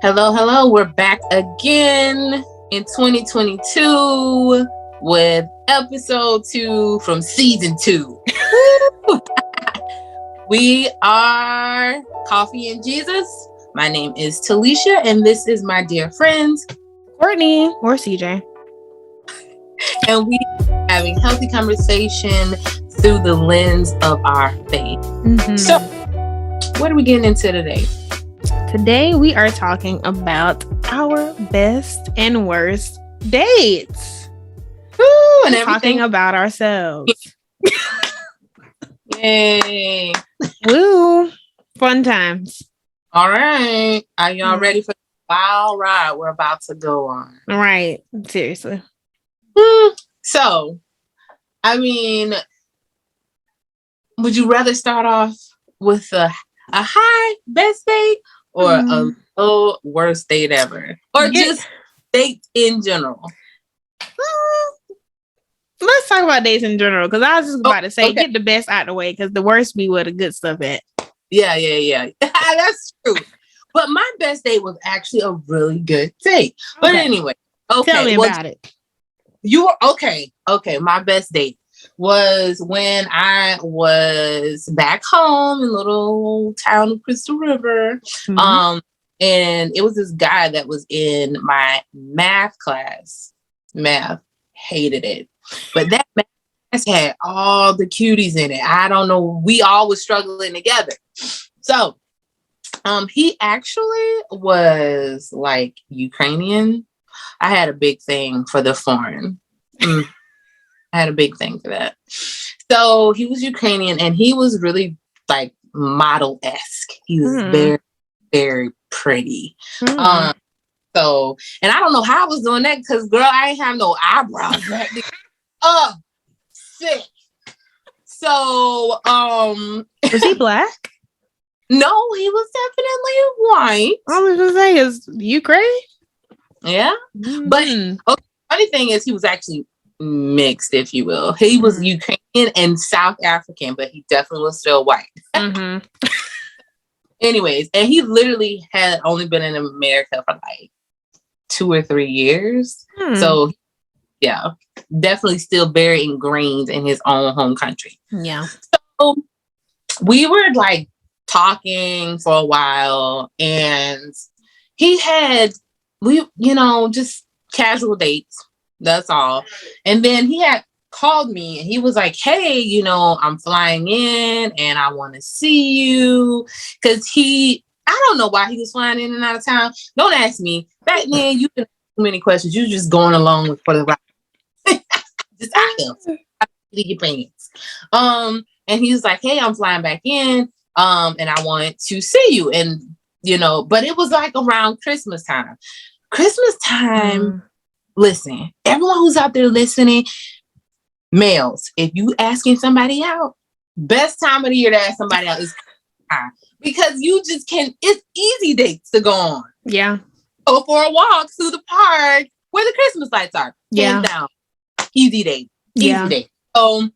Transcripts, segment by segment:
Hello, hello. We're back again in 2022 with episode 2 from season 2. We are Coffee and Jesus. My name is TaLeisha, and this is my dear friends, Courtney or CJ. And we are having healthy conversation through the lens of our faith. Mm-hmm. So, what are we getting into today? Today we are talking about our best and worst dates. Woo, and we're talking about ourselves. Yay. Woo. Fun times. All right. Are y'all ready for the wild ride we're about to go on? Right. Seriously. So, I mean, would you rather start off with a high best date or a low worst date ever? Or just dates in general? Let's talk about dates in general, because I was just about to say, get the best out of the way, because the worst be where the good stuff at. Yeah. That's true. But my best date was actually a really good date. But anyway, tell me about it. You were okay. My best date was when I was back home in little town of Crystal River. Mm-hmm. And it was this guy that was in my math class. Math, hated it. But that math class had all the cuties in it. I don't know. We all was struggling together. So he actually was like Ukrainian. I had a big thing for the foreign. I had a big thing for that. So he was Ukrainian and he was really like model-esque. He was very, very pretty. So, and I don't know how I was doing that because, girl, I ain't have no eyebrows back then. Oh, sick. So, was he black? No, he was definitely white. I was gonna say, is Ukraine? Yeah. But funny thing is he was actually mixed, if you will. He was Ukrainian and South African, but he definitely was still white. Anyways, and he literally had only been in America for like 2 or 3 years. So yeah, definitely still very ingrained in his own home country. Yeah. So we were like talking for a while and he had just casual dates. That's all. And then he had called me and he was like, hey, I'm flying in and I want to see you. Because I don't know why he was flying in and out of town. Don't ask me. Back then, you didn't ask too many questions. You just going along for the ride. Just I leave your pants. And he was like, hey, I'm flying back in. And I want to see you. And, but it was like around Christmas time. Listen, everyone who's out there listening, males, if you asking somebody out, best time of the year to ask somebody out is time. Because you just it's easy dates to go on. Yeah. Go for a walk through the park where the Christmas lights are. Hands down. Easy date. Easy date. So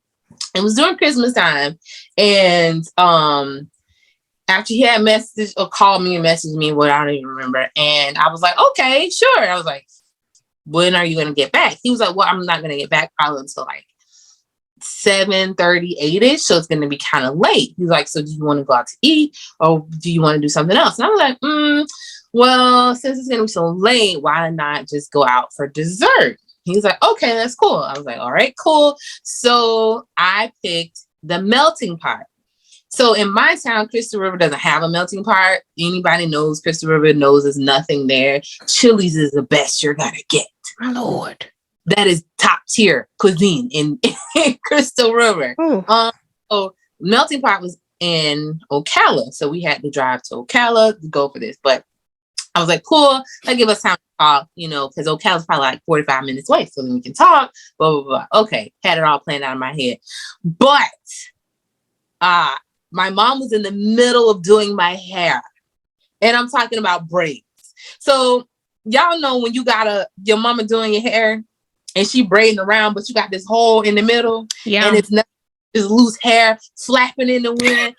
it was during Christmas time. And after he had messaged or called me and messaged me, what I don't even remember. And I was like, okay, sure. I was like, when are you going to get back? He was like, well, I'm not going to get back probably until like 7:30, 8-ish. So it's going to be kind of late. He's like, so do you want to go out to eat or do you want to do something else? And I was like, well, since it's going to be so late, why not just go out for dessert? He's like, okay, that's cool. I was like, all right, cool. So I picked the melting pot. So in my town, Crystal River doesn't have a melting pot. Anybody knows Crystal River knows there's nothing there. Chili's is the best you're going to get. My Lord. That is top tier cuisine in Crystal River. So melting pot was in Ocala. So we had to drive to Ocala to go for this. But I was like, cool. That give us time to talk, because Ocala's probably like 45 minutes away. So then we can talk, blah, blah, blah. Okay. Had it all planned out in my head. But, my mom was in the middle of doing my hair. And I'm talking about braids. So y'all know when you got your mama doing your hair and she braiding around, but you got this hole in the middle. Yeah. And it's not just loose hair flapping in the wind.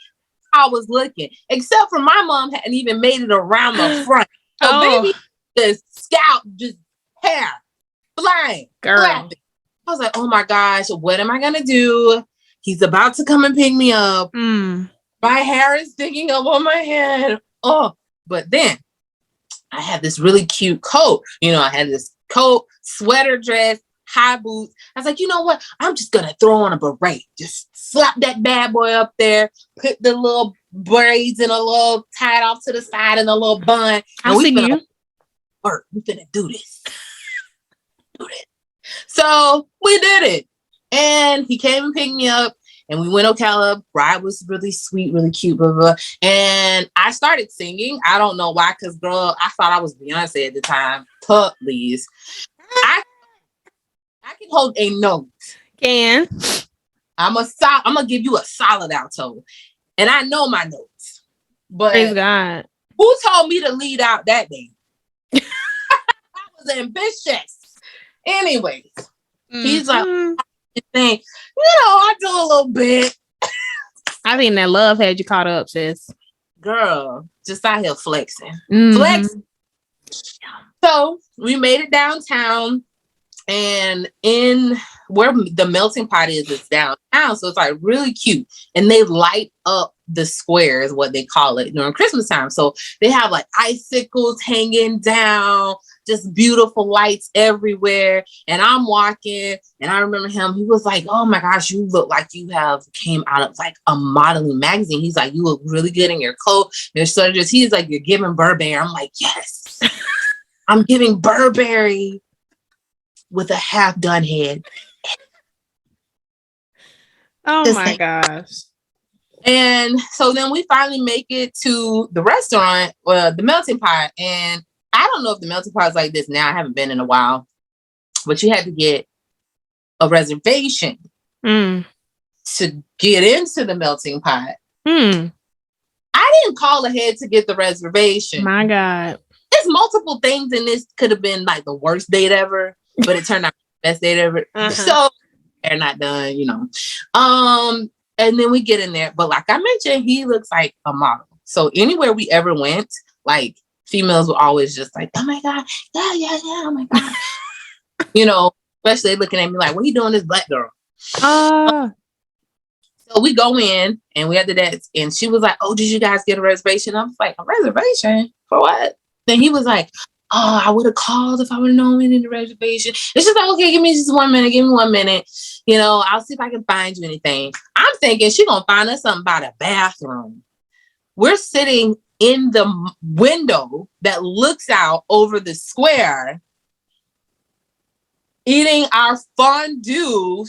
I was looking. Except for my mom hadn't even made it around the front. So Oh, baby, the scalp just hair flying, girl. flapping. I was like, oh my gosh, what am I gonna do? He's about to come and pick me up. My hair is sticking up on my head. Oh, but then I had this really cute coat. I had this coat, sweater dress, high boots. I was like, you know what? I'm just going to throw on a beret. Just slap that bad boy up there, put the little braids in a little tied off to the side and a little bun. And we finna work. We finna do this. So we did it. And he came and picked me up. And we went Ocala. Ride was really sweet, really cute, blah, blah. And I started singing. I don't know why, because, girl, I thought I was Beyonce at the time. Please. I can hold a note. I'm gonna give you a solid alto. And I know my notes. But praise God. Who told me to lead out that day? I was ambitious. Anyways, he's like, I do a little bit. I think that love had you caught up, sis. Girl, just out here flexing. Mm-hmm. So we made it downtown, and in where the melting pot is, it's downtown. So it's like really cute. And they light up the square is what they call it during Christmas time. So they have like icicles hanging down, just beautiful lights everywhere. And I'm walking, and I remember him. He was like, oh my gosh, you look like you have came out of like a modeling magazine. He's like, you look really good in your coat, your sweater. He's like, you're giving Burberry. I'm like, yes, I'm giving Burberry with a half done head. Oh my gosh. And so then we finally make it to the restaurant, the melting pot. And I don't know if the melting pot is like this now. I haven't been in a while. But you had to get a reservation to get into the melting pot. I didn't call ahead to get the reservation. My God. There's multiple things, and this could have been like the worst date ever, but it turned out the best date ever. So they're not done, and then we get in there. But like I mentioned, he looks like a model. So anywhere we ever went, like females were always just like, oh my God, yeah, oh my God. Especially looking at me like, what are you doing, this black girl? So we go in and we had the dance, and she was like, oh, did you guys get a reservation? I was like, a reservation? For what? Then he was like, oh, I would have called if I would have known we needed a reservation. It's just like, okay, give me just 1 minute. Give me 1 minute. I'll see if I can find you anything. I'm thinking she's going to find us something about a bathroom. We're sitting in the window that looks out over the square, eating our fondue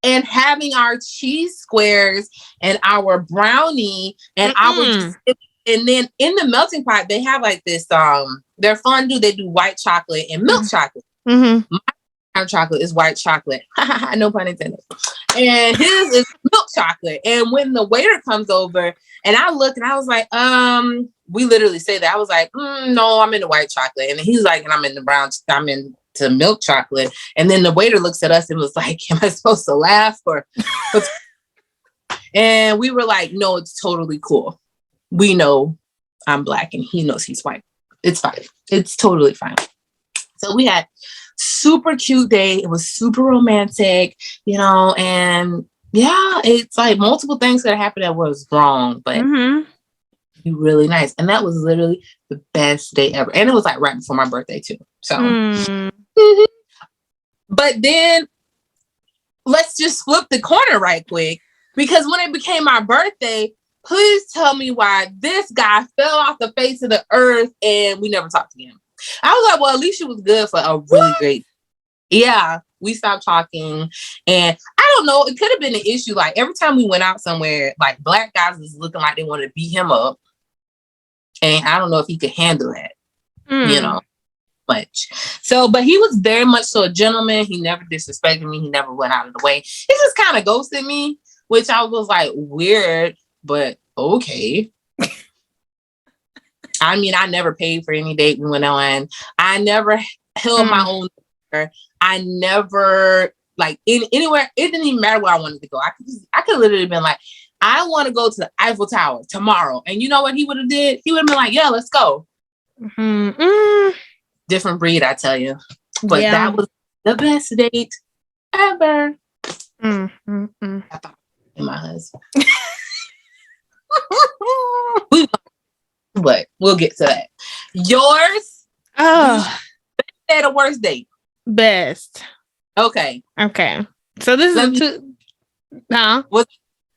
and having our cheese squares and our brownie and and then in the melting pot, they have like this, their fondue, they do white chocolate and milk chocolate. My chocolate is white chocolate. No pun intended. And his is milk chocolate. And when the waiter comes over and I look and I was like, we literally say that. I was like, no, I'm in the white chocolate. And he's like, and I'm in the brown, I'm into milk chocolate. And then the waiter looks at us and was like, am I supposed to laugh or? And we were like, no, it's totally cool. We know I'm black and he knows he's white. It's fine. It's totally fine. So we had super cute day. It was super romantic, and yeah, it's like multiple things that happened that was wrong, but really nice. And that was literally the best day ever. And it was like right before my birthday too. So, but then let's just flip the corner right quick, because when it became my birthday, please tell me why this guy fell off the face of the earth and we never talked again. I was like, well, at least she was good for a really great. Yeah, we stopped talking. And I don't know, it could have been an issue. Like every time we went out somewhere, like black guys was looking like they wanted to beat him up. And I don't know if he could handle that, much. So, but he was very much so a gentleman. He never disrespected me. He never went out of the way. He just kind of ghosted me, which I was like, weird, but okay. I mean, I never paid for any date we went on. I never held my own. I never anywhere. It didn't even matter where I wanted to go. I could literally been like, I want to go to the Eiffel Tower tomorrow. And you know what he would have did? He would have been like, yeah, let's go. Mm-hmm. Different breed, I tell you. But Yeah. that was the best date ever. Mm-hmm. I thought my husband. But we'll get to that. Yours? Oh, Say the worst date. best. Okay. Okay. So this Let is me. two. Huh? Was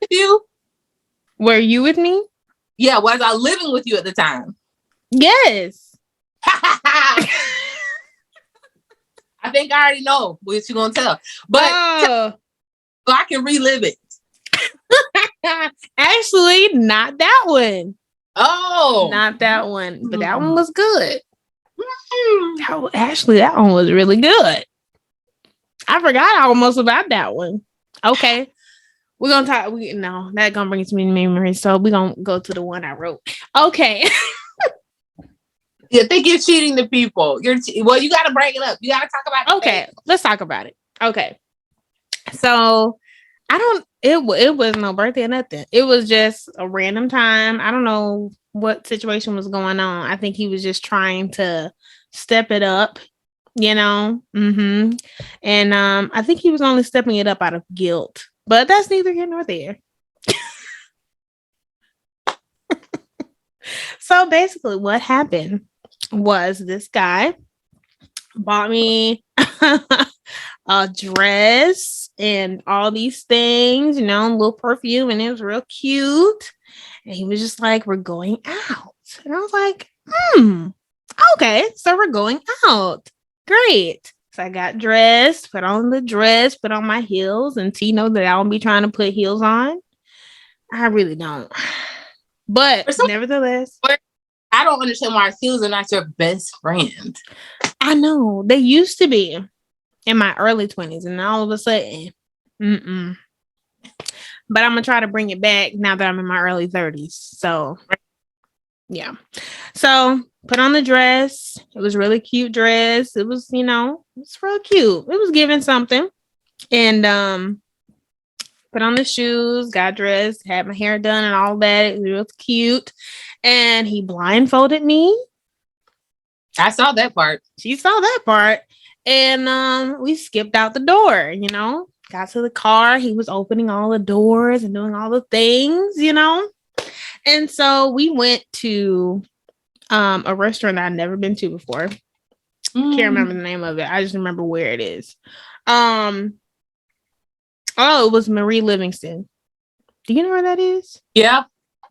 with you? Were you with me? Yeah. Was I living with you at the time? Yes. I think I already know what you're gonna tell, but Oh. so I can relive it. Actually, not that one. Oh, Not that one. But that one Mm. was good. Actually, that one was really good. I forgot almost about that one. Okay. We're gonna talk. No, that gonna bring to me memories. So we're gonna go to the one I wrote. Okay. You think you're cheating the people? Well, you got to break it up. You got to talk about. Okay. Let's talk about it. Okay. So I don't. It was no birthday or nothing. It was just a random time. I don't know what situation was going on. I think he was just trying to step it up. You know. Mm-hmm. And I think he was only stepping it up out of guilt. But that's neither here nor there. So basically, what happened was this guy bought me a dress and all these things, you know, a little perfume, and it was real cute. And he was just like, "We're going out." And I was like, okay, so we're going out. Great. So I got dressed, put on the dress, put on my heels, and T know that I don't be trying to put heels on. I really don't. But nevertheless, I don't understand why heels are not your best friend. I know they used to be in my early 20s, and all of a sudden, But I'm gonna try to bring it back now that I'm in my early 30s. So, yeah. So put on the dress. It was really cute dress. It was, you know, it's real cute. It was giving something. And put on the shoes, got dressed, had my hair done and all that. It was real cute. And he blindfolded me. I saw that part. She saw that part. And we skipped out the door, you know. Got to the car. He was opening all the doors and doing all the things, you know. And so we went to a restaurant I'd never been to before. Can't remember the name of it. I just remember where it is. It was Marie Livingston. Do you know where that is? Yeah.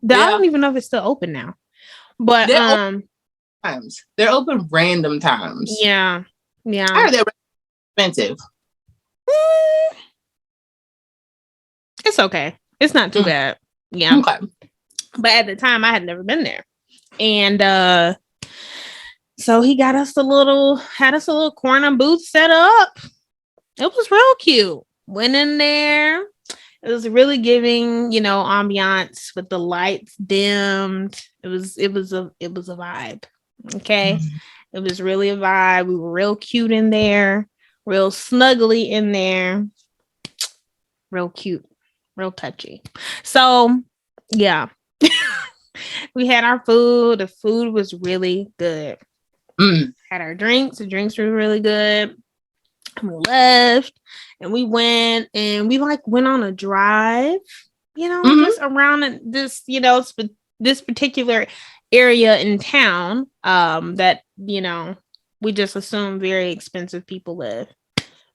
I don't even know if it's still open now. But they're open random times. Yeah. Yeah. I heard they're expensive. It's okay. It's not too bad. Yeah. Okay. But at the time I had never been there. And so he got us had us a little corner booth set up. It was real cute. Went in there. It was really giving, you know, ambiance with the lights dimmed. It was a vibe. Okay. It was really a vibe. We were real cute in there, real snuggly in there. Real cute, real touchy. So yeah. We had our food. The food was really good. Had our drinks. The drinks were really good. And we left and we went on a drive, you know, just around this, you know, this particular area in town that, you know, we just assume very expensive people live,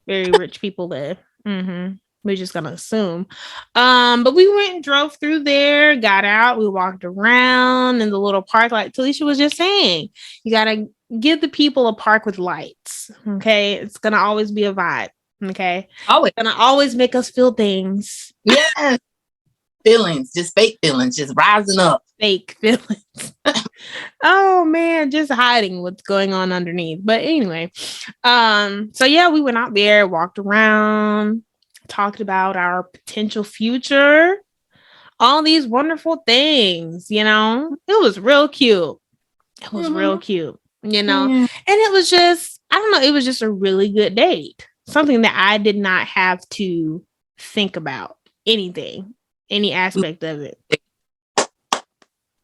very rich people live. We're just gonna assume. But we went and drove through there, got out, we walked around in the little park, like TaLeisha was just saying. You gotta give the people a park with lights. Okay. It's gonna always be a vibe. Okay. Always. It's gonna always make us feel things. Yeah. Feelings, just fake feelings, just rising up. Fake feelings. Oh man, just hiding what's going on underneath. But anyway, so yeah, we went out there, walked around, talked about our potential future, all these wonderful things, you know. It was real cute. It was real cute, you know. And it was just, I don't know, it was just a really good date. Something that I did not have to think about anything, any aspect of it.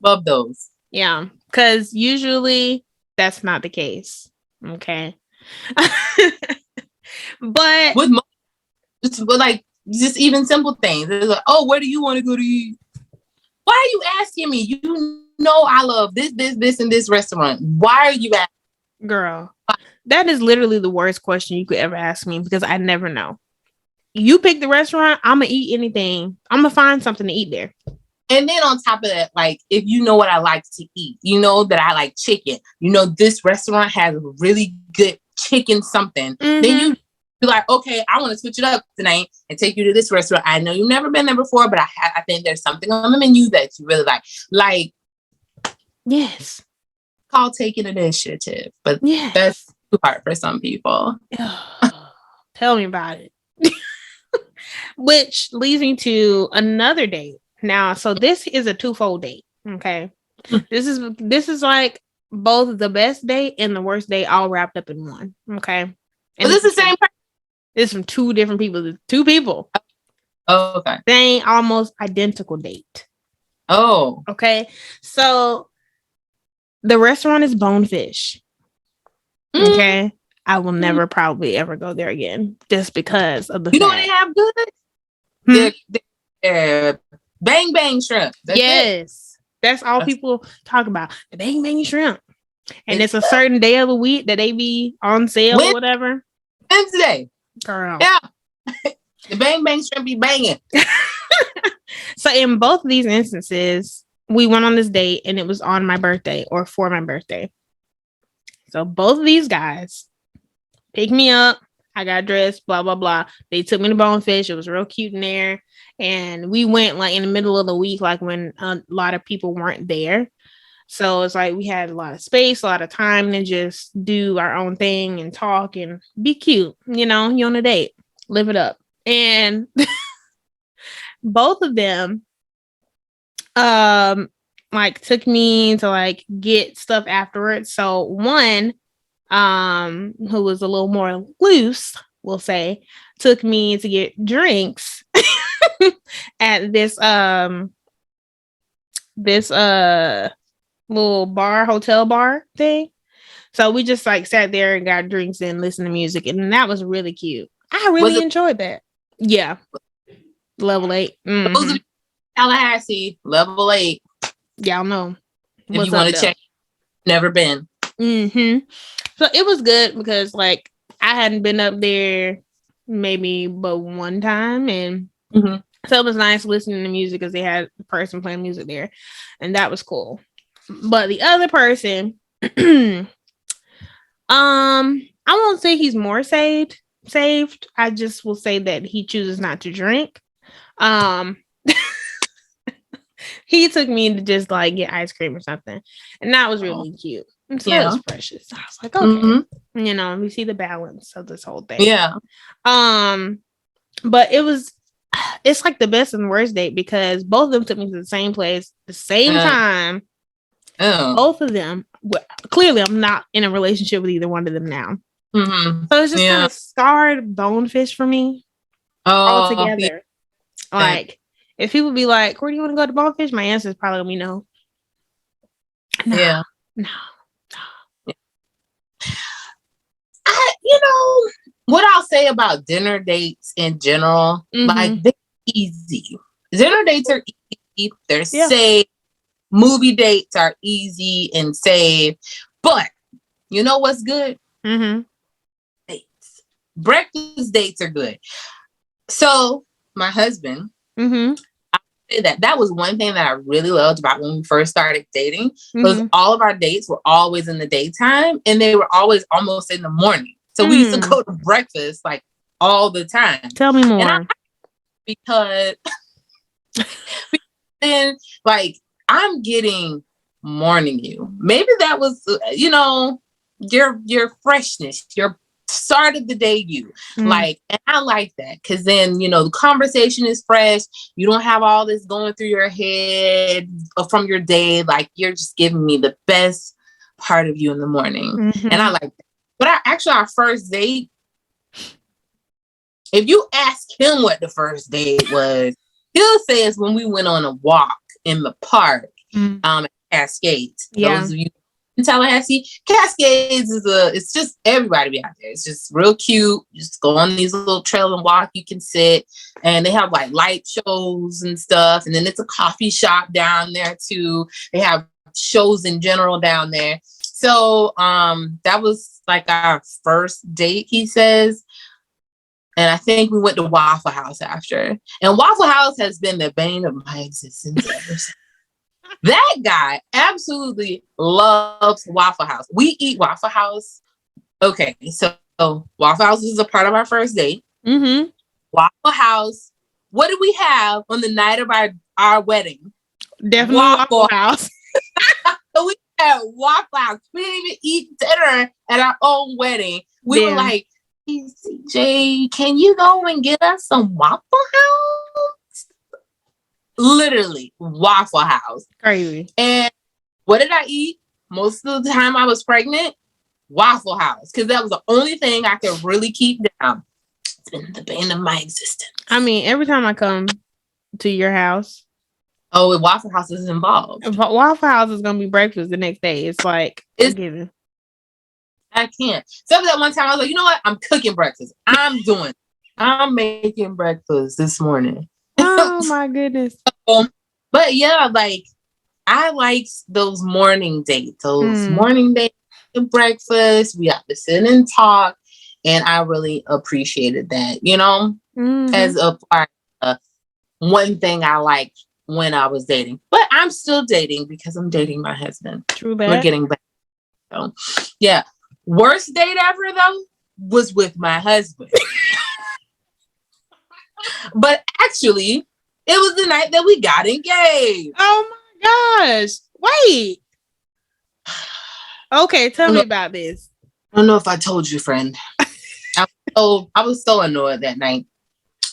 Love those. Yeah, because usually that's not the case. Okay. But with just even simple things. It's like, oh, where do you want to go to eat? Why are you asking me? You know I love this, and this restaurant. Why are you asking? Girl, that is literally the worst question you could ever ask me because I never know. You pick the restaurant, I'm gonna eat anything. I'm gonna find something to eat there. And then on top of that, like, if you know what I like to eat, you know that I like chicken. You know this restaurant has really good chicken something. Then you be like, okay, I want to switch it up tonight and take you to this restaurant. I know you've never been there before, but I think there's something on the menu that you really like. Like, yes, called taking initiative, but yes, that's too hard for some people. Tell me about it. Which leads me to another date. Now, so this is a twofold date. Okay, this is like both the best date and the worst date all wrapped up in one. Okay, and this is the same person. It's from two different people. Two people. Oh, okay. Same, almost identical date. Oh, okay. So the restaurant is Bonefish. Okay. I will never probably ever go there again just because of the know what they have good? They're bang bang shrimp. Yes. That's all people talk about. The bang bang shrimp. And it's a certain day of the week that they be on sale or whatever. Wednesday. Girl. Yeah. The bang bang shrimp be banging. So in both of these instances, we went on this date and it was on my birthday or for my birthday. So both of these guys picked me up. I got dressed, blah, blah, blah. They took me to Bonefish. It was real cute in there. And we went like in the middle of the week, like when a lot of people weren't there. So it's like we had a lot of space, a lot of time to just do our own thing and talk and be cute. You know, you're on a date. Live it up. And both of them like took me to like get stuff afterwards. So one who was a little more loose, we'll say, took me to get drinks at this little hotel bar thing. So we just like sat there and got drinks and listened to music, and that was really cute. I really enjoyed that. Yeah. Level 8. Those are Tallahassee, level 8. Y'all know. If you want to check, never been. So it was good because like I hadn't been up there maybe but one time, and so it was nice listening to music because they had a person playing music there, and that was cool. But the other person, I won't say he's more saved. I just will say that he chooses not to drink. He took me to just like get ice cream or something, and that was really cute. And so it was precious. I was like, okay, you know, we see the balance of this whole thing. Yeah. But it's like the best and worst date because both of them took me to the same place, the same time. Both of them. Clearly, I'm not in a relationship with either one of them now. So it's just kind of scarred Bonefish for me altogether. Like, if people be like, where do you want to go to Bonefish? My answer is probably gonna be no. No. You know, what I'll say about dinner dates in general, like, they're easy. Dinner dates are easy. They're safe. Movie dates are easy and safe. But you know what's good? Dates. Breakfast dates are good. So my husband, I say that was one thing that I really loved about when we first started dating, because all of our dates were always in the daytime and they were always almost in the morning. So we used to go to breakfast like all the time. Tell me more. Because then, like, I'm getting morning you. Maybe that was, you know, your freshness, your start of the day you. Like, and I like that because then, you know, the conversation is fresh. You don't have all this going through your head from your day. Like, you're just giving me the best part of you in the morning. And I like that. But our first date, if you ask him what the first date was, he'll say it's when we went on a walk in the park at Cascades. Those of you in Tallahassee. Cascades it's just everybody be out there. It's just real cute. You just go on these little trail and walk. You can sit, and they have like light shows and stuff. And then it's a coffee shop down there too. They have shows in general down there. So that was like our first date, he says. And I think we went to Waffle House after. And Waffle House has been the bane of my existence ever since. That guy absolutely loves Waffle House. We eat Waffle House. Okay, so Waffle House is a part of our first date. Mm-hmm. Waffle House. What did we have on the night of our wedding? Definitely Waffle House. So we had Waffle House. We didn't even eat dinner at our own wedding. We were like, hey, CJ, can you go and get us some Waffle House? Literally, Waffle House. Crazy. And what did I eat? Most of the time I was pregnant, Waffle House. Because that was the only thing I could really keep down. It's been the bane of my existence. I mean, every time I come to your house. Oh, Waffle House is involved. Waffle House is going to be breakfast the next day. It's like, I can't. So that one time I was like, you know what? I'm cooking breakfast. I'm making breakfast this morning. Oh my goodness. But yeah, like I like those morning dates. Morning dates and breakfast. We have to sit and talk. And I really appreciated that, you know, as a part of one thing I liked when I was dating. But I'm still dating because I'm dating my husband. True that. We're getting back. So, yeah. Worst date ever, though, was with my husband. But actually, it was the night that we got engaged. Oh my gosh. Wait. Okay, tell me about this. I don't know if I told you, friend. I was so annoyed that night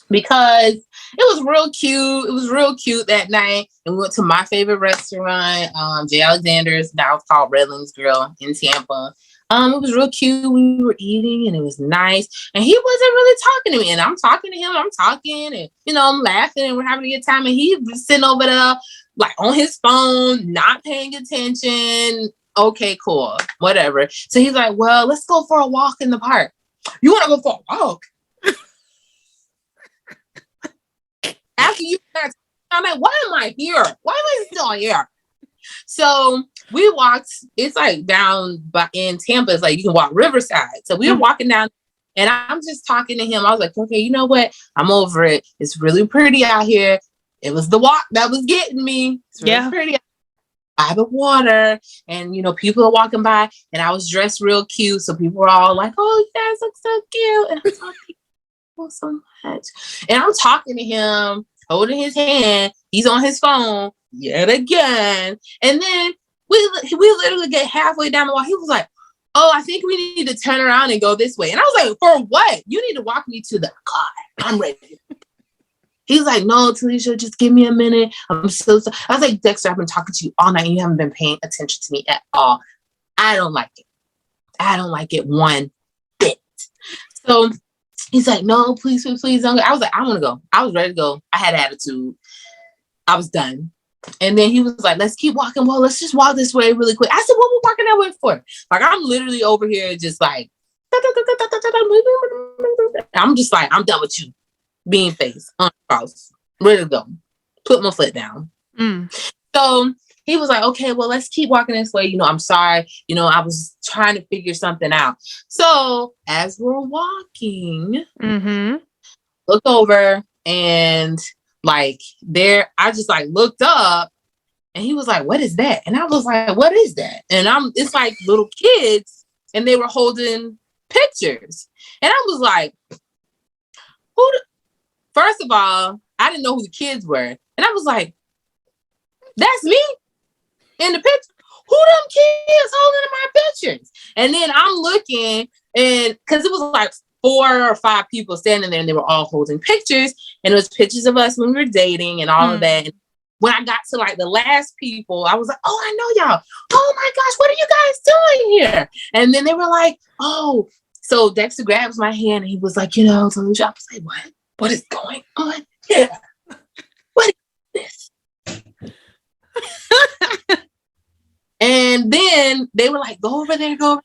because it was real cute. It was real cute that night. And we went to my favorite restaurant, J. Alexander's. Now it's called Redlands Grill in Tampa. It was real cute. We were eating and it was nice. And he wasn't really talking to me. And I'm talking to him. I'm talking and, you know, I'm laughing and we're having a good time. And he was sitting over there, like on his phone, not paying attention. Okay, cool. Whatever. So he's like, well, let's go for a walk in the park. You want to go for a walk? After you, I'm like, why am I here? Why am I still here? So we walked, it's like down in Tampa, it's like you can walk Riverside. So we were walking down and I'm just talking to him. I was like, okay, you know what? I'm over it. It's really pretty out here. It was the walk that was getting me. It's really pretty by the water. And, you know, people are walking by and I was dressed real cute. So people were all like, oh, you guys look so cute. And I'm talking so much. And I'm talking to him, holding his hand. He's on his phone yet again. And then we literally get halfway down the walk. He was like, oh, I think we need to turn around and go this way. And I was like, for what? You need to walk me to the car. I'm ready. He's like, no, TaLeisha, just give me a minute. I'm so sorry. I was like, Dexter, I've been talking to you all night. You haven't been paying attention to me at all. I don't like it. I don't like it one bit. So he's like, no, please, please, please don't go. I was like, I want to go. I was ready to go. I had attitude. I was done. And then he was like, let's keep walking. Well, let's just walk this way really quick. I said, what are we walking that way for? Like, I'm literally over here just like, I'm just like, I'm done with you. Being face on cross, ready to go. Put my foot down. So he was like, okay, well, let's keep walking this way. You know, I'm sorry. You know, I was trying to figure something out. So as we're walking, look over and like there, I just like looked up and he was like, what is that? And I was like, what is that? And it's like little kids and they were holding pictures. And I was like, first of all, I didn't know who the kids were. And I was like, that's me in the picture. Who them kids holding my pictures? And then I'm looking and because it was like 4 or 5 people standing there and they were all holding pictures. And it was pictures of us when we were dating and all of that. And when I got to like the last people, I was like, oh, I know y'all. Oh my gosh, what are you guys doing here? And then they were like, oh. So Dexter grabs my hand and he was like, you know, TaLeisha. I was like, what? What is going on here? What is this? And And then they were like, go over there, go over.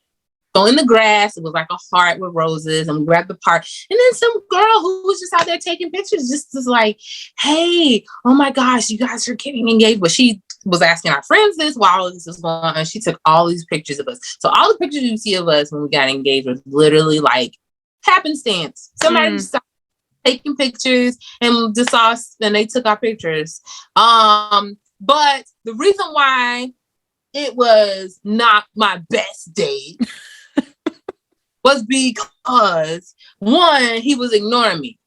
So in the grass, it was like a heart with roses, and we grabbed the part. And then some girl who was just out there taking pictures just was like, hey, oh my gosh, you guys are getting engaged. But she was asking our friends this while this was going on. And she took all these pictures of us. So all the pictures you see of us when we got engaged was literally like happenstance. Somebody just started taking pictures and just saw us and they took our pictures. But the reason why it was not my best date was because, one, he was ignoring me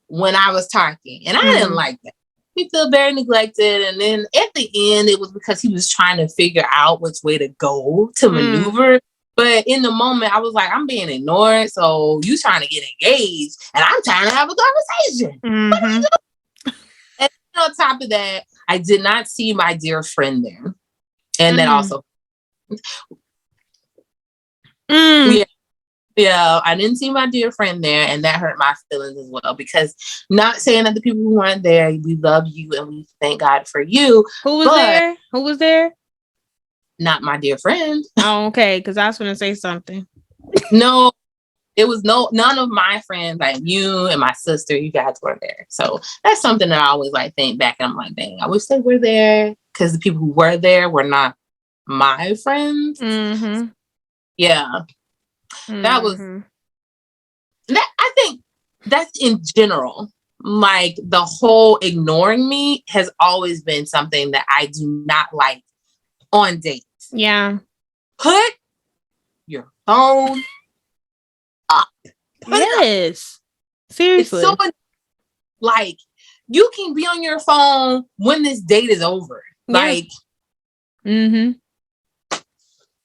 when I was talking, and I didn't like that. He felt very neglected, and then at the end, it was because he was trying to figure out which way to go to maneuver. But in the moment, I was like, I'm being ignored, so you trying to get engaged, and I'm trying to have a conversation. What are you doing? And on top of that, I did not see my dear friend there. And that also... Yeah, I didn't see my dear friend there, and that hurt my feelings as well. Because, not saying that the people who weren't there, we love you and we thank God for you. Who was there? Who was there? Not my dear friend. Oh, okay, because I was going to say something. No, it was none of my friends, like you and my sister. You guys weren't there, so that's something that I always like think back, and I'm like, dang, I wish they were there, because the people who were there were not my friends. Yeah. That was that. I think that's in general, like the whole ignoring me has always been something that I do not like on dates. Yeah. Put your phone up. Yes. Seriously. It's so, like, you can be on your phone when this date is over. Like,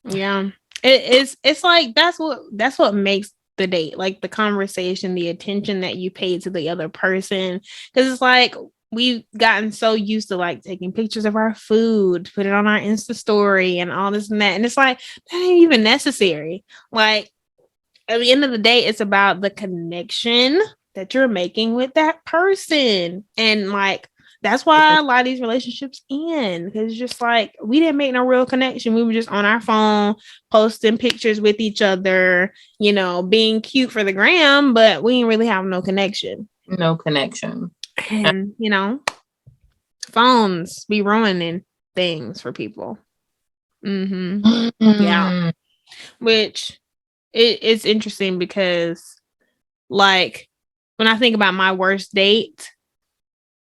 yeah. It's like that's what makes the date, like the conversation, the attention that you pay to the other person. Because it's like we've gotten so used to like taking pictures of our food, put it on our Insta story and all this and that. And it's like that ain't even necessary. Like at the end of the day, it's about the connection that you're making with that person. And like that's why a lot of these relationships end, because it's just like we didn't make no real connection. We were just on our phone posting pictures with each other, you know, being cute for the gram, but we didn't really have no connection. No connection. And you know, phones be ruining things for people. Yeah. Which it's interesting because like when I think about my worst date,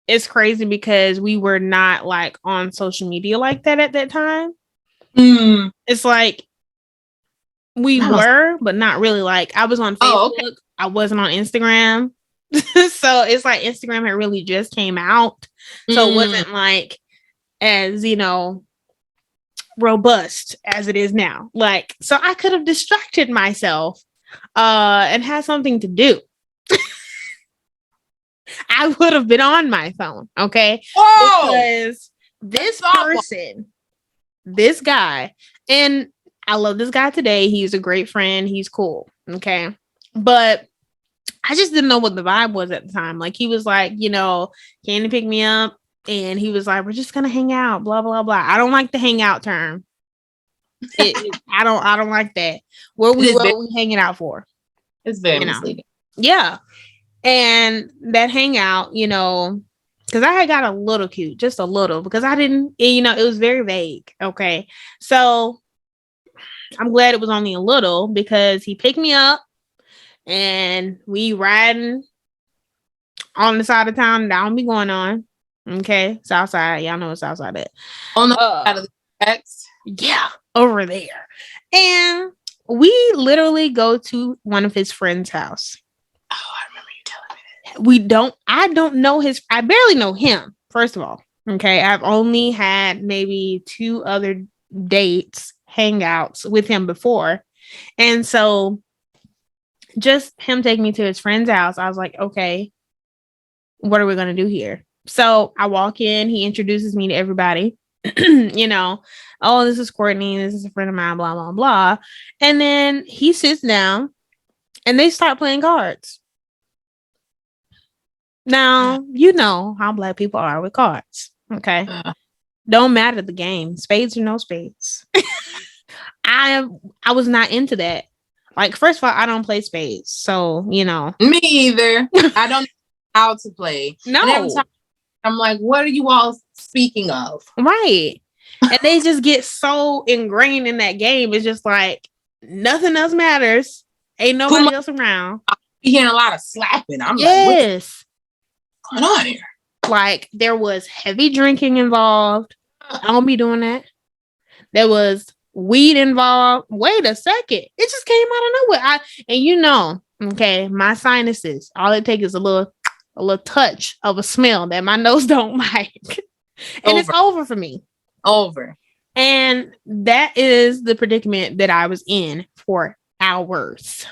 it's crazy because we were not like on social media like that at that time. It's like we were, but not really. Like I was on Facebook. I wasn't on Instagram. So it's like Instagram had really just came out. So it wasn't like as, you know, robust as it is now. Like, so I could have distracted myself and had something to do. I would have been on my phone, okay? Because this person, this guy, and I love this guy today. He's a great friend. He's cool, okay? But I just didn't know what the vibe was at the time. Like, he was like, you know, can you pick me up? And he was like, we're just gonna hang out, blah, blah, blah. I don't like the hangout term. I don't like that. What we hanging out for? It's very misleading. Yeah. And that hangout, you know, because I had got a little cute, just a little, because I didn't, you know, it was very vague. Okay. So I'm glad it was only a little because he picked me up and we riding on the side of town that I don't be going on. Okay. South side. Y'all know what South side is. On the side of the tracks. Yeah. Over there. And we literally go to one of his friend's house. Oh, I remember you telling me that. I don't know I barely know him, first of all. Okay. I've only had maybe 2 other dates, hangouts with him before. And so just him taking me to his friend's house, I was like, okay, what are we going to do here? So I walk in, he introduces me to everybody, you know, oh, this is Courtney, this is a friend of mine, blah, blah, blah. And then he sits down and they start playing cards. Now, you know how Black people are with cards. Okay. Don't matter the game. Spades or no spades. I was not into that. Like, first of all, I don't play spades, so Me either. I don't know how to play. No. And every time I'm like, what are you all speaking of? Right. And they just get so ingrained in that game. It's just like nothing else matters. Ain't nobody else around. I'm hearing a lot of slapping. I'm like, what's going on here? Like, there was heavy drinking involved. I don't be doing that. There was weed involved. Wait a second. It just came out of nowhere. Okay, my sinuses, all it takes is a little touch of a smell that my nose don't like. And it's over for me. Over. And that is the predicament that I was in for hours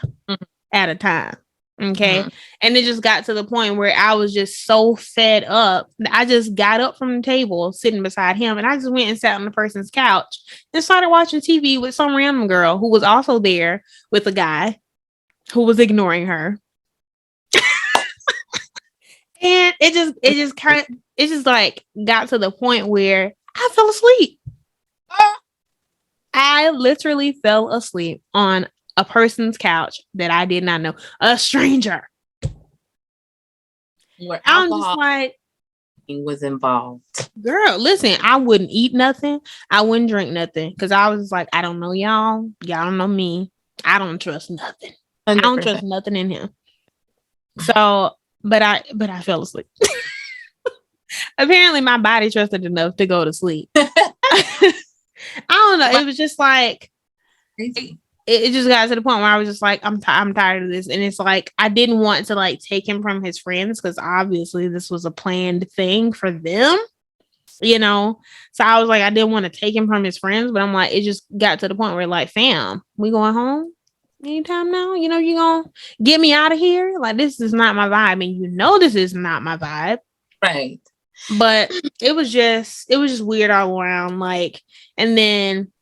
at a time. Okay. And it just got to the point where I was just so fed up. I just got up from the table sitting beside him and I just went and sat on the person's couch and started watching TV with some random girl who was also there with a guy who was ignoring her. And it just like got to the point where I fell asleep. I literally fell asleep on a person's couch that I did not know, a stranger. Where I'm just like, was involved. Girl, listen, I wouldn't eat nothing. I wouldn't drink nothing because I was like, I don't know y'all. Y'all don't know me. I don't trust nothing. 100%. I don't trust nothing in him. So, but I fell asleep. Apparently, my body trusted enough to go to sleep. I don't know. It was just like it just got to the point where I was just like, I'm tired of this. And it's like, I didn't want to like take him from his friends because obviously this was a planned thing for them, So I was like, I didn't want to take him from his friends, but I'm like, it just got to the point where like, fam, we going home anytime now? You going to get me out of here? Like, this is not my vibe. And this is not my vibe. Right. But it was just weird all around. Like, and then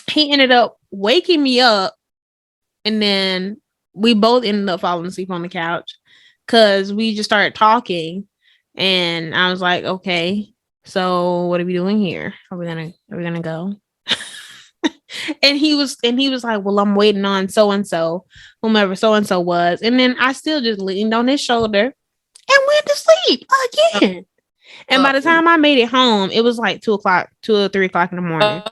he ended up waking me up, and then we both ended up falling asleep on the couch because we just started talking, and I was like, okay, so what are we doing here? Are we gonna go? and he was like, well, I'm waiting on so and so, whomever so and so was, and then I still just leaned on his shoulder and went to sleep again. And by the time I made it home, it was like 2 or 3 o'clock in the morning.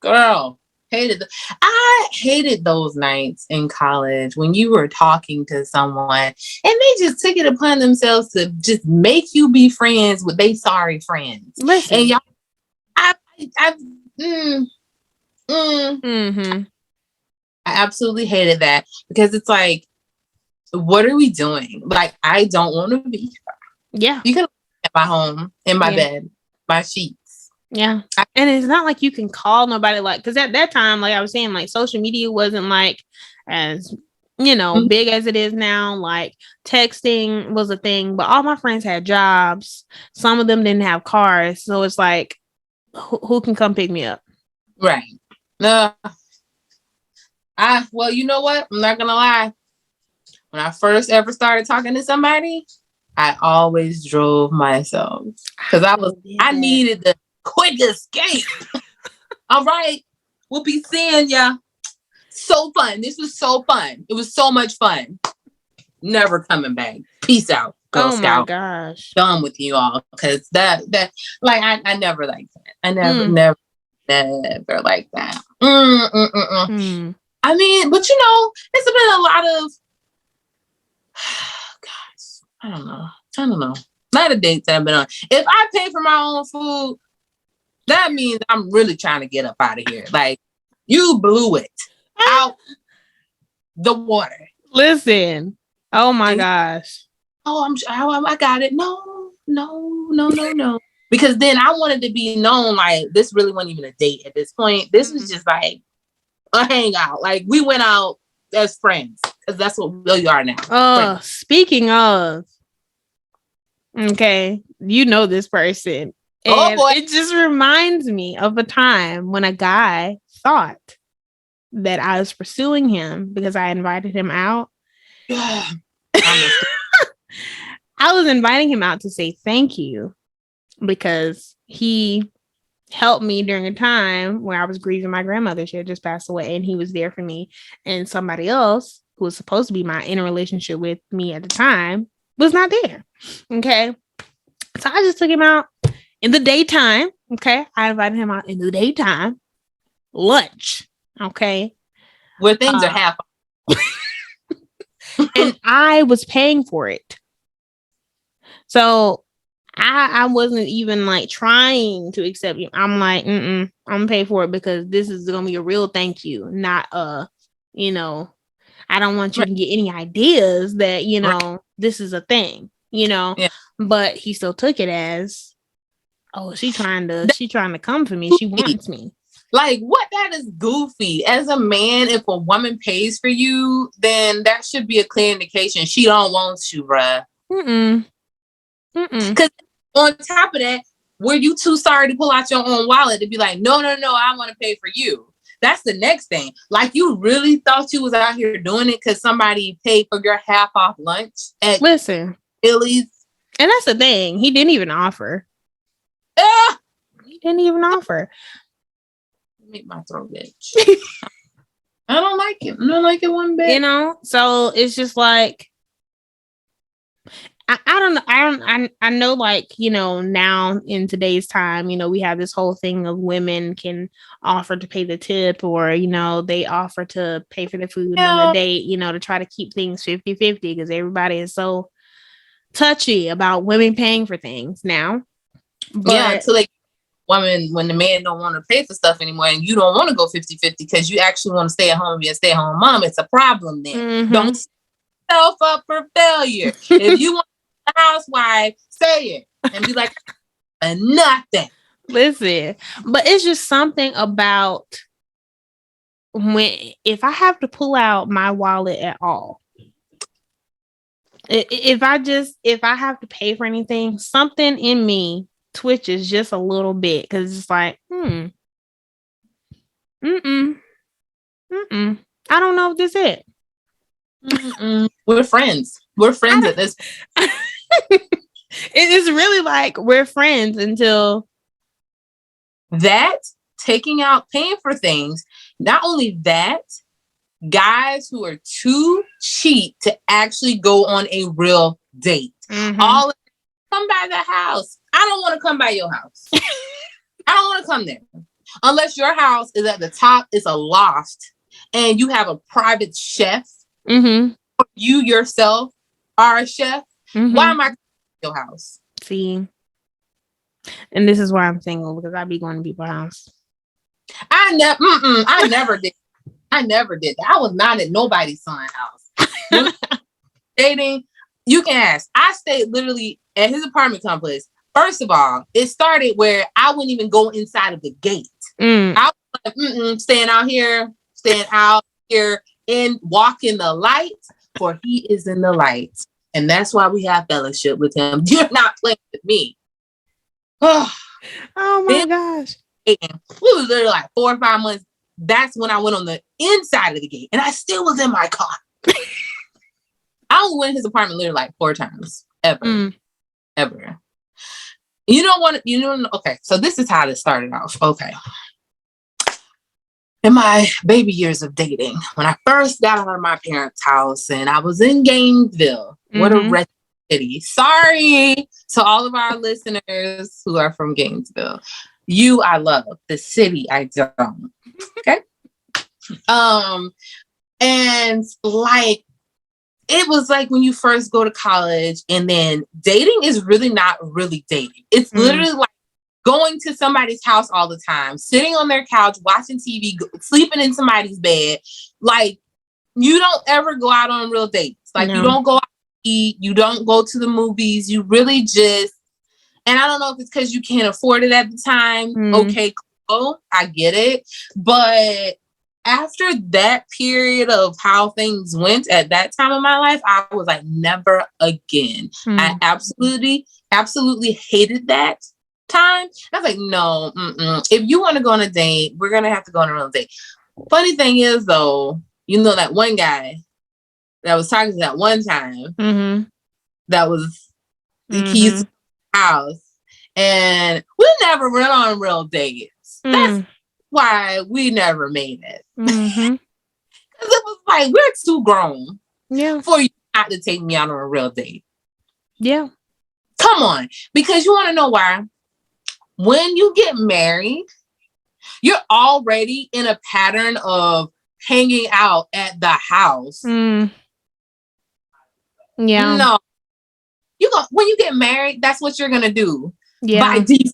Girl, I hated those nights in college when you were talking to someone and they just took it upon themselves to just make you be friends with they sorry friends. Listen. And y'all, I absolutely hated that because it's like, what are we doing? Like, I don't want to be here. Yeah. You can at my home, in my bed, my sheets. Yeah. And it's not like you can call nobody, like, because at that time, like I was saying, like social media wasn't like as big as it is now. Like texting was a thing, but all my friends had jobs. Some of them didn't have cars. So it's like, who can come pick me up? Right. Well, you know what? I'm not gonna lie. When I first ever started talking to somebody, I always drove myself because I needed the quick escape. All right. We'll be seeing ya. So fun. This was so fun. It was so much fun. Never coming back. Peace out, Girl Scout. My gosh. Done with you all. Because that like I never liked that. I never liked that. I mean, but it's been a lot of I don't know. A lot of dates that I've been on. If I pay for my own food, that means I'm really trying to get up out of here. Like, you blew it out the water. Listen. Oh my gosh. I got it. No. Because then I wanted to be known like this really wasn't even a date at this point. This was just like a hangout. Like, we went out as friends because that's what we are now. Speaking of, okay, this person. And it just reminds me of a time when a guy thought that I was pursuing him because I invited him out. I was inviting him out to say thank you because he helped me during a time where I was grieving my grandmother. She had just passed away, and he was there for me. And somebody else who was supposed to be in a relationship with me at the time was not there. Okay. So I just took him out in the daytime. Okay. I invited him out in the daytime. Lunch. Okay. Where things are half. And I was paying for it. So I wasn't even like trying to accept you. I'm like, I'm gonna pay for it because this is gonna be a real thank you, not you know, I don't want you to get any ideas that, this is a thing, Yeah. But he still took it as, oh, she trying to come for me. She wants me. Like, what? That is goofy. As a man, if a woman pays for you, then that should be a clear indication she don't want you, bruh. Because on top of that, were you too sorry to pull out your own wallet to be like, no, I want to pay for you? That's the next thing. Like, you really thought you was out here doing it because somebody paid for your half off lunch at Philly's? And that's the thing. He didn't even offer. He didn't even offer. Make my throat itch. I don't like it. I don't like it one bit. So it's just like, I don't know. I know, like, now in today's time, we have this whole thing of women can offer to pay the tip, or, they offer to pay for the food on the date, to try to keep things 50-50 because everybody is so touchy about women paying for things now. But until woman, when the man don't want to pay for stuff anymore and you don't want to go 50-50 because you actually want to stay at home and be a stay-at-home mom, it's a problem then. Don't set yourself up for failure. If you want a housewife, say it and be like, nothing. Listen, but it's just something about if I have to pull out my wallet at all, if I have to pay for anything, something in me twitches just a little bit because it's like, I don't know if this is it. We're friends. We're friends at this. It is really like we're friends until that taking out, paying for things. Not only that, guys who are too cheap to actually go on a real date. All come by the house. I don't want to come by your house. I don't want to come there. Unless your house is at the top, it's a loft, and you have a private chef. You yourself are a chef. Why am I coming to your house? See? And this is why I'm single, because I be going to people's house. I never did. I never did that. I was not at nobody's son's house. Dating, you can ask. I stayed literally at his apartment complex. First of all, it started where I wouldn't even go inside of the gate. I was like, staying out here, and walking the lights, for he is in the lights. And that's why we have fellowship with him. You're not playing with me. Oh my gosh. We was literally like 4 or 5 months. That's when I went on the inside of the gate, and I still was in my car. I only went in his apartment literally like 4 times ever. Okay, so this is how this started off. Okay. In my baby years of dating, when I first got out of my parents' house and I was in Gainesville, what a wretched city. Sorry to all of our listeners who are from Gainesville. You, I love. The city, I don't. Okay. And like, it was like when you first go to college, and then dating is really not really dating. It's literally like going to somebody's house all the time, sitting on their couch, watching TV, sleeping in somebody's bed. Like, you don't ever go out on real dates. Like, you don't go out to eat. You don't go to the movies. You really just, and I don't know if it's because you can't afford it at the time. Okay, cool. I get it. But after that period of how things went at that time of my life, I was like, never again. I absolutely hated that time. I was like, no, if you want to go on a date, we're going to have to go on a real date. Funny thing is, though, that one guy that was talking to that one time, that was the keys to the house. And we never went on real dates. That's why we never made it. Mm-hmm. Because it was like, we're too grown for you not to take me out on a real date. Yeah. Come on. Because you want to know why? When you get married, you're already in a pattern of hanging out at the house. Mm. Yeah. No. When you get married, that's what you're gonna do. Yeah. By default.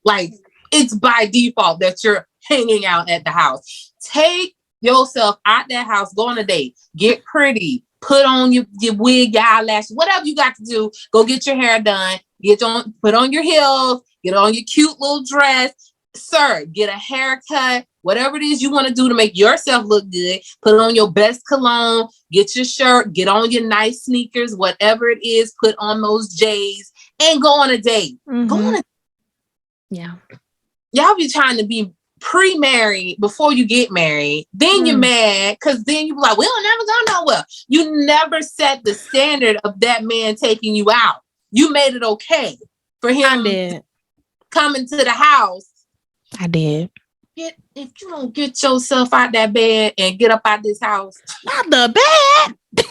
Like, it's by default that you're hanging out at the house. Take yourself out that house, go on a date, get pretty, put on your wig, your eyelashes, whatever you got to do. Go get your hair done, put on your heels, get on your cute little dress. Sir, get a haircut, whatever it is you want to do to make yourself look good. Put on your best cologne, get your shirt, get on your nice sneakers, whatever it is, put on those J's and go on a date. Mm-hmm. Go on a Yeah. Y'all be trying to be pre-married before you get married. Then you're mad because then you be like, we'll never go nowhere. You never set the standard of that man taking you out. You made it okay for him coming to the house. I did. If you don't get yourself out that bed and get up out this house. Not the bed.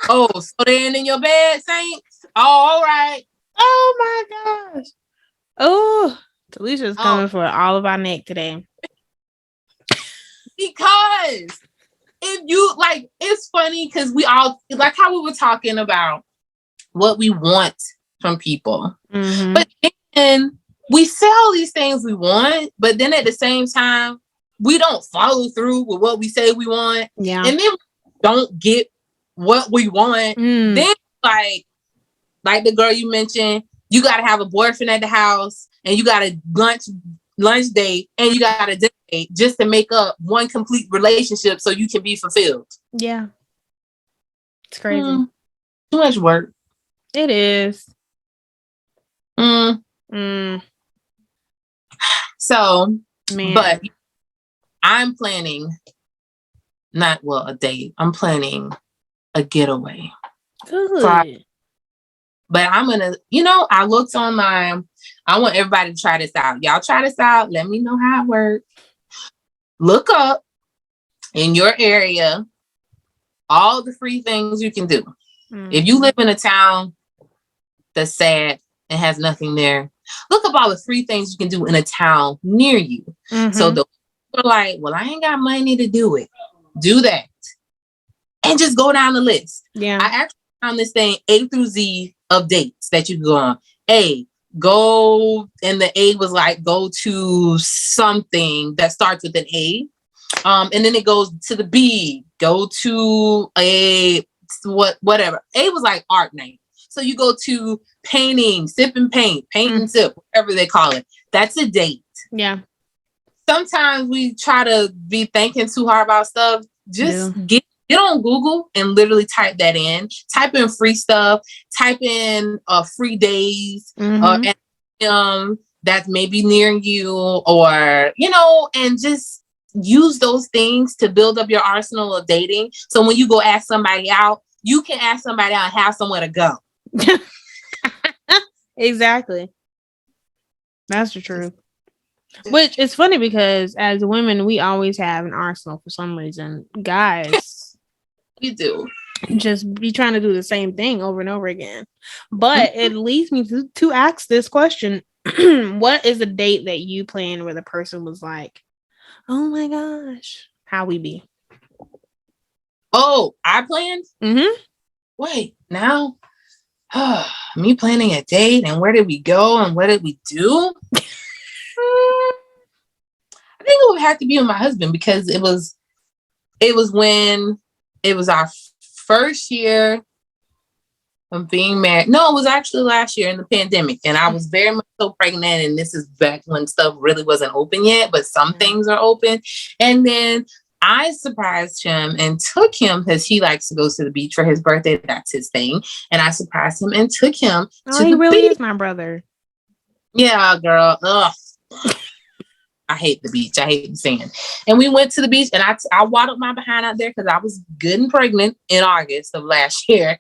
Oh, so they ain't in your bed, Saints? Oh, all right. Oh my gosh. Oh, TaLeisha's coming for all of our neck today. Because if you like, it's funny because we all like how we were talking about what we want from people. Mm-hmm. But then we say all these things we want, but then at the same time, we don't follow through with what we say we want. Yeah. And then we don't get what we want. Then like the girl you mentioned, you got to have a boyfriend at the house and you got a lunch date and you got a date just to make up one complete relationship so you can be fulfilled. Yeah. It's crazy. Too much work. It is. So, but I'm planning a date. I'm planning a getaway. Good. But I'm going to, I looked online. I want everybody to try this out. Y'all try this out. Let me know how it works. Look up in your area all the free things you can do. If you live in a town that's sad and has nothing there, look up all the free things you can do in a town near you. So the people are like, well, I ain't got money to do it. Do that. And just go down the list. Yeah. I actually found this thing A through Z of dates that you can go on. Go, and the A was like, go to something that starts with an A. And then it goes to the B, go to whatever. A was like art night. So you go to painting, sip and paint, paint and sip, whatever they call it. That's a date. Yeah. Sometimes we try to be thinking too hard about stuff. Just get on Google and literally type that in. Type in free stuff. Type in free days that's maybe near you, or and just use those things to build up your arsenal of dating. So when you go ask somebody out, you can ask somebody out and have somewhere to go. Exactly. That's the truth. Which is funny because as women, we always have an arsenal for some reason. Guys, we do just be trying to do the same thing over and over again. But it leads me to ask this question. What is a date that you planned where the person was like, oh my gosh, how we be? Oh, I planned? Wait, now? Me planning a date, and where did we go and what did we do? I think it would have to be with my husband because it was when it was our first year of being married. No, it was actually last year in the pandemic, and I was very much so pregnant, and this is back when stuff really wasn't open yet, but some things are open. And then I surprised him and took him because he likes to go to the beach for his birthday. That's his thing. And I surprised him and took him to he the really beach. Is my brother. Yeah, girl. Ugh. I hate the beach. I hate the sand. And we went to the beach, and I waddled my behind out there because I was good and pregnant in August of last year.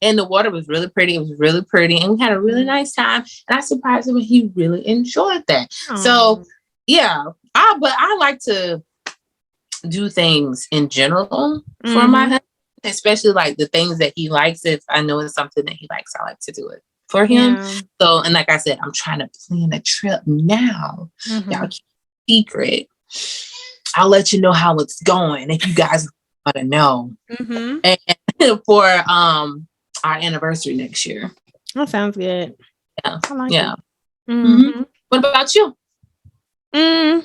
And the water was really pretty. It was really pretty. And we had a really nice time. And I surprised him and he really enjoyed that. Aww. So yeah, but I like to do things in general for my husband, especially like the things that he likes. If I know it's something that he likes, I like to do it for him. Yeah. So, and like I said, I'm trying to plan a trip now. Y'all keep it secret. I'll let you know how it's going if you guys want to know. And for our anniversary next year. That sounds good. Yeah. I like yeah. it. What about you? I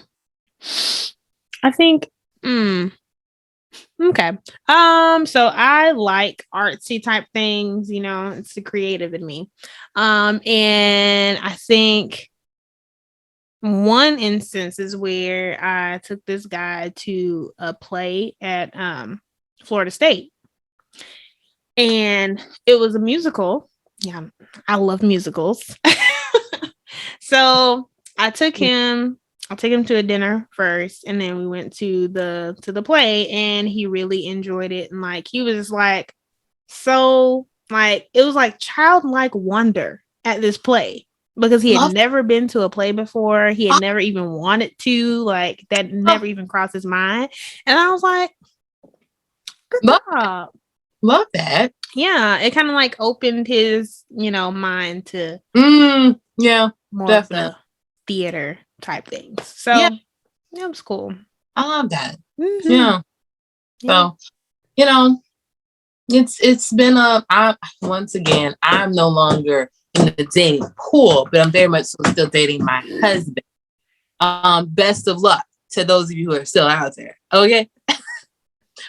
think okay. So I like artsy type things, you know, it's the creative in me. And I think one instance is where I took this guy to a play at Florida State. And it was a musical. Yeah, I love musicals. So I took him to a dinner first, and then we went to the play, and he really enjoyed it. And like he was like, so like it was like childlike wonder at this play because he had never been to a play before. He had never even wanted to, like that never even crossed his mind. And I was like, good job. Love that. Yeah, it kind of like opened his, you know, mind to yeah, more definitely. of the theater type things. So yeah, it was cool. I love that. Yeah. So, you know, it's been once again, I'm no longer in the dating pool, but I'm very much still dating my husband. Best of luck to those of you who are still out there. Okay.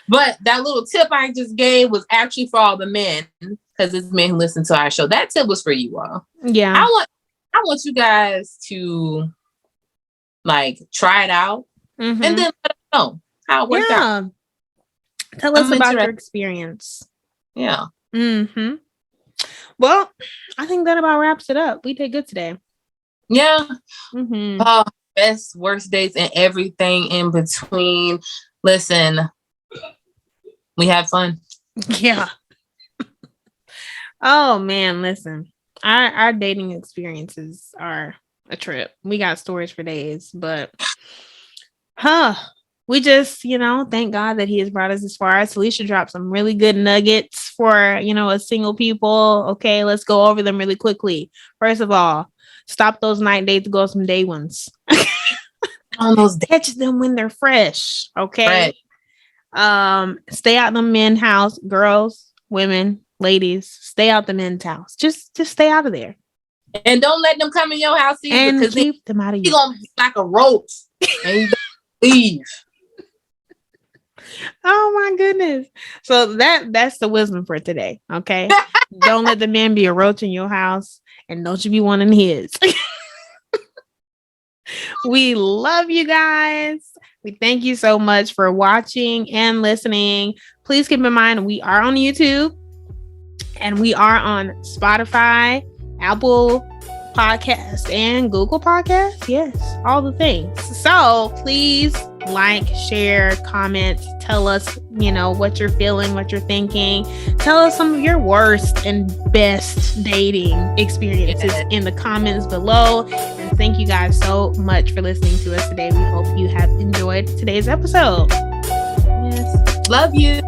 But that little tip I just gave was actually for all the men, because it's men who listen to our show. That tip was for you all. Yeah. I want you guys to like try it out and then let us know how it worked out. Tell us about your experience. Yeah. Well, I think that about wraps it up. We did good today. Yeah. Best, worst dates, and everything in between. Listen, we had fun. Yeah. Oh man, listen. Our dating experiences are a trip. We got stories for days, but we just, you know, thank God that he has brought us this far. TaLeisha dropped some really good nuggets for, you know, us single people. Okay, let's go over them really quickly. First of all, stop those night dates, go some day ones. On those catch them when they're fresh. Okay. Stay out the men's house, girls, women, ladies, stay out the men's house. Just stay out of there. And don't let them come in your house either, and because keep them out of you. You're gonna be like a roach and you leave. Oh my goodness. So that's the wisdom for today. Okay. Don't let the man be a roach in your house, and don't you be one in his. We love you guys. We thank you so much for watching and listening. Please keep in mind, we are on YouTube and we are on Spotify, Apple Podcast, and Google Podcast. Yes, all the things. So please like, share, comment, tell us, you know, what you're feeling, what you're thinking. Tell us some of your worst and best dating experiences in the comments below. And thank you guys so much for listening to us today. We hope you have enjoyed today's episode. Yes. Love you.